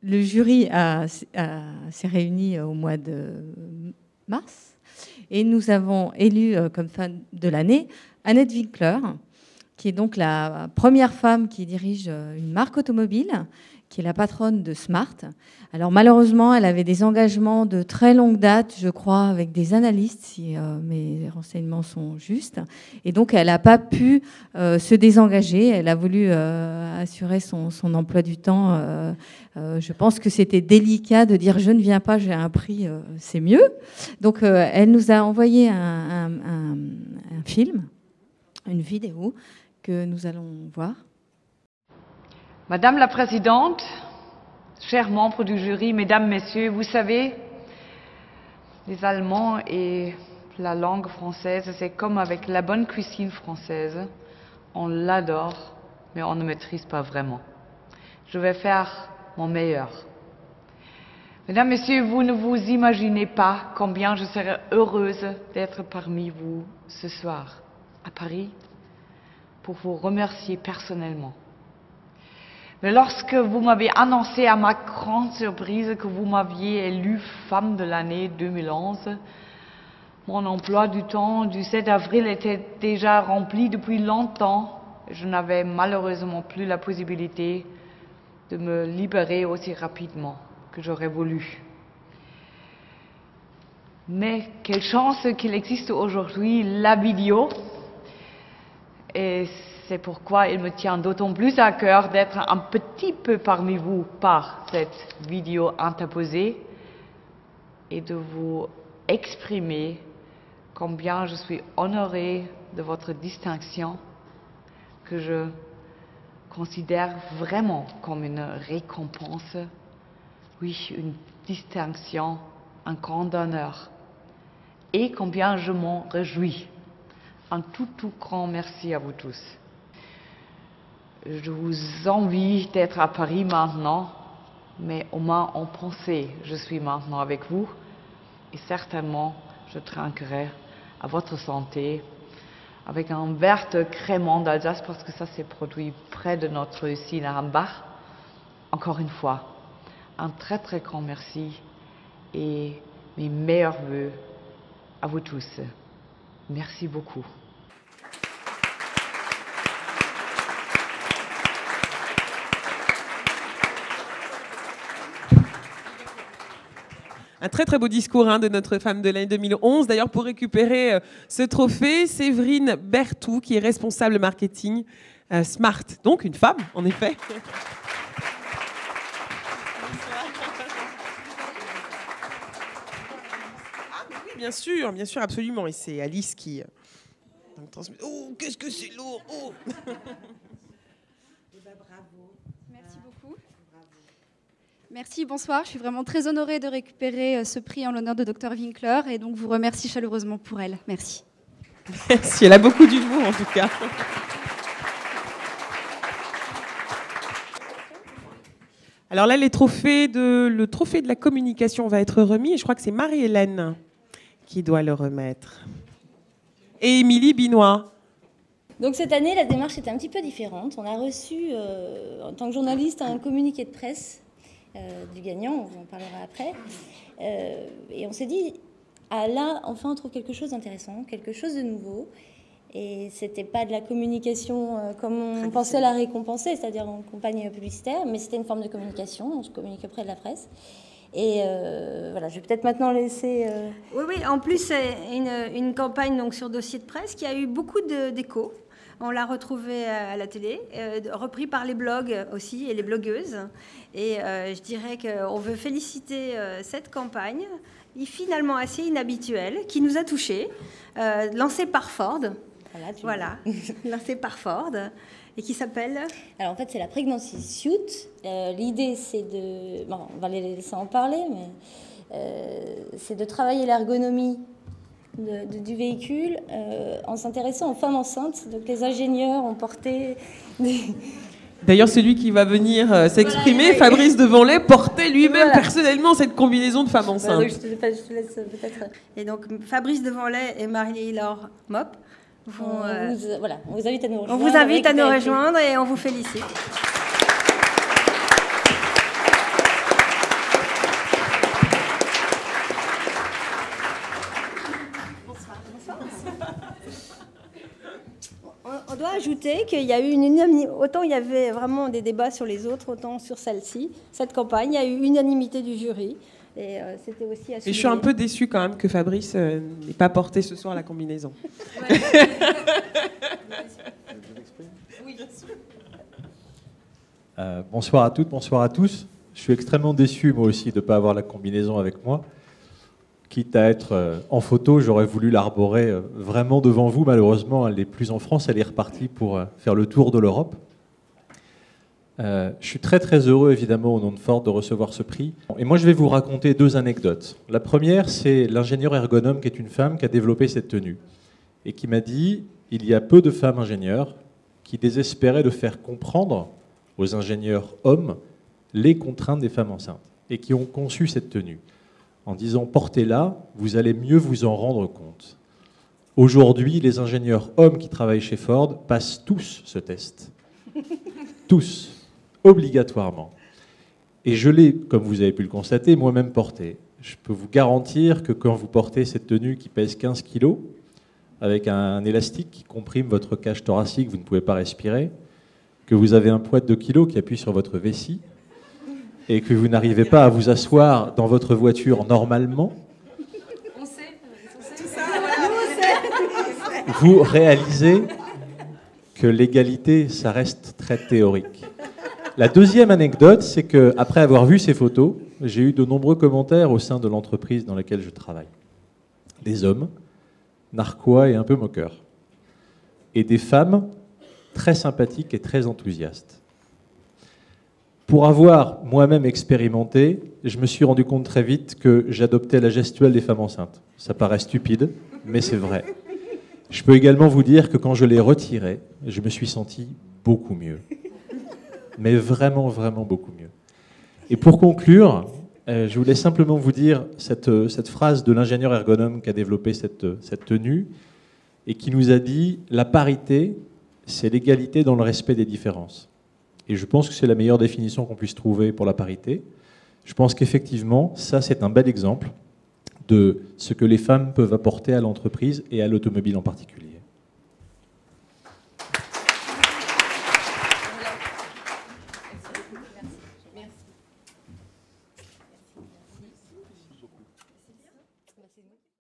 le jury s'est réuni au mois de mars et nous avons élu comme femme de l'année Annette Winkler, qui est donc la première femme qui dirige une marque automobile, qui est la patronne de Smart. Alors malheureusement, elle avait des engagements de très longue date, je crois, avec des analystes, si mes renseignements sont justes. Et donc, elle n'a pas pu se désengager. Elle a voulu assurer son emploi du temps. Je pense que c'était délicat de dire « je ne viens pas, j'ai un prix, c'est mieux ». Donc, elle nous a envoyé un film, une vidéo que nous allons voir. Madame la Présidente, chers membres du jury, Mesdames, Messieurs, vous savez, les Allemands et la langue française, c'est comme avec la bonne cuisine française. On l'adore, mais on ne maîtrise pas vraiment. Je vais faire mon meilleur. Mesdames, Messieurs, vous ne vous imaginez pas combien je serai heureuse d'être parmi vous ce soir, à Paris, pour vous remercier personnellement. Mais lorsque vous m'avez annoncé à ma grande surprise que vous m'aviez élue femme de l'année 2011, mon emploi du temps du 7 avril était déjà rempli depuis longtemps. Je n'avais malheureusement plus la possibilité de me libérer aussi rapidement que j'aurais voulu. Mais quelle chance qu'il existe aujourd'hui la vidéo. Et c'est pourquoi il me tient d'autant plus à cœur d'être un petit peu parmi vous par cette vidéo interposée et de vous exprimer combien je suis honorée de votre distinction, que je considère vraiment comme une récompense, oui, une distinction, un grand honneur, et combien je m'en réjouis. Un tout grand merci à vous tous. Je vous envie d'être à Paris maintenant, mais au moins en pensée, je suis maintenant avec vous et certainement je trinquerai à votre santé avec un verre de crémant d'Alsace parce que ça s'est produit près de notre usine à Hambach. Encore une fois, un très grand merci et mes meilleurs vœux à vous tous. Merci beaucoup. Un très beau discours de notre femme de l'année 2011. D'ailleurs, pour récupérer ce trophée, Séverine Berthoud, qui est responsable marketing Smart. Donc une femme, en effet. Ah, oui, bien sûr, absolument. Et c'est Alice qui transmet. Oh, qu'est-ce que c'est lourd! Oh. Merci, bonsoir. Je suis vraiment très honorée de récupérer ce prix en l'honneur de Dr Winkler et donc vous remercie chaleureusement pour elle. Merci. Merci, elle a beaucoup d'humour en tout cas. Alors là, le trophée de la communication va être remis et je crois que c'est Marie-Hélène qui doit le remettre. Et Émilie Binois. Donc cette année, la démarche était un petit peu différente. On a reçu, en tant que journaliste, un communiqué de presse du gagnant, on vous en parlera après. Et on s'est dit, ah là, enfin, on trouve quelque chose d'intéressant, quelque chose de nouveau. Et c'était pas de la communication comme on pensait la récompenser, c'est-à-dire en campagne publicitaire, mais c'était une forme de communication, on se communique auprès de la presse. Et voilà, je vais peut-être maintenant laisser... Oui, en plus, c'est une campagne donc, sur dossier de presse qui a eu beaucoup d'échos. On l'a retrouvé à la télé, repris par les blogs aussi et les blogueuses. Et je dirais qu'on veut féliciter cette campagne, finalement assez inhabituelle, qui nous a touchés, lancée par Ford. Voilà, lancée par Ford. Et qui s'appelle... Alors en fait, c'est la Pregnancy Suit. L'idée, c'est de... Bon, on va les laisser en parler, mais c'est de travailler l'ergonomie du véhicule en s'intéressant aux femmes enceintes. Donc les ingénieurs ont porté... D'ailleurs, celui qui va venir s'exprimer, voilà, Fabrice Devanlay, portait lui-même personnellement cette combinaison de femmes enceintes. Donc je te laisse peut-être... Et donc Fabrice Devanlay et Marie-Laure Mop on vous invite à nous rejoindre. On vous invite à nous rejoindre et on vous félicite. ajouter qu'il y a eu une unanimité. Autant il y avait vraiment des débats sur les autres, autant sur celle-ci, cette campagne, il y a eu unanimité du jury. Et c'était aussi à Et je suis un peu déçue quand même que Fabrice n'ait pas porté ce soir la combinaison. Ouais. Bonsoir à toutes, bonsoir à tous. Je suis extrêmement déçu, moi aussi, de ne pas avoir la combinaison avec moi. Quitte à être en photo, j'aurais voulu l'arborer vraiment devant vous. Malheureusement, elle n'est plus en France, elle est repartie pour faire le tour de l'Europe. Je suis très très heureux, évidemment, au nom de Ford, de recevoir ce prix. Et moi, je vais vous raconter 2 anecdotes. La première, c'est l'ingénieur ergonome, qui est une femme qui a développé cette tenue et qui m'a dit, il y a peu de femmes ingénieurs qui désespéraient de faire comprendre aux ingénieurs hommes les contraintes des femmes enceintes et qui ont conçu cette tenue en disant, portez-la, vous allez mieux vous en rendre compte. Aujourd'hui, les ingénieurs hommes qui travaillent chez Ford passent tous ce test. Tous. Obligatoirement. Et je l'ai, comme vous avez pu le constater, moi-même porté. Je peux vous garantir que quand vous portez cette tenue qui pèse 15 kg, avec un élastique qui comprime votre cage thoracique, vous ne pouvez pas respirer, que vous avez un poids de 2 kg qui appuie sur votre vessie, et que vous n'arrivez pas à vous asseoir dans votre voiture normalement, vous réalisez que l'égalité, ça reste très théorique. La deuxième anecdote, c'est qu'après avoir vu ces photos, j'ai eu de nombreux commentaires au sein de l'entreprise dans laquelle je travaille. Des hommes, narquois et un peu moqueurs. Et des femmes très sympathiques et très enthousiastes. Pour avoir moi-même expérimenté, je me suis rendu compte très vite que j'adoptais la gestuelle des femmes enceintes. Ça paraît stupide, mais c'est vrai. Je peux également vous dire que quand je l'ai retiré, je me suis senti beaucoup mieux. Mais vraiment, vraiment beaucoup mieux. Et pour conclure, je voulais simplement vous dire cette phrase de l'ingénieur ergonome qui a développé cette tenue et qui nous a dit « La parité, c'est l'égalité dans le respect des différences ». Et je pense que c'est la meilleure définition qu'on puisse trouver pour la parité. Je pense qu'effectivement, ça, c'est un bel exemple de ce que les femmes peuvent apporter à l'entreprise et à l'automobile en particulier.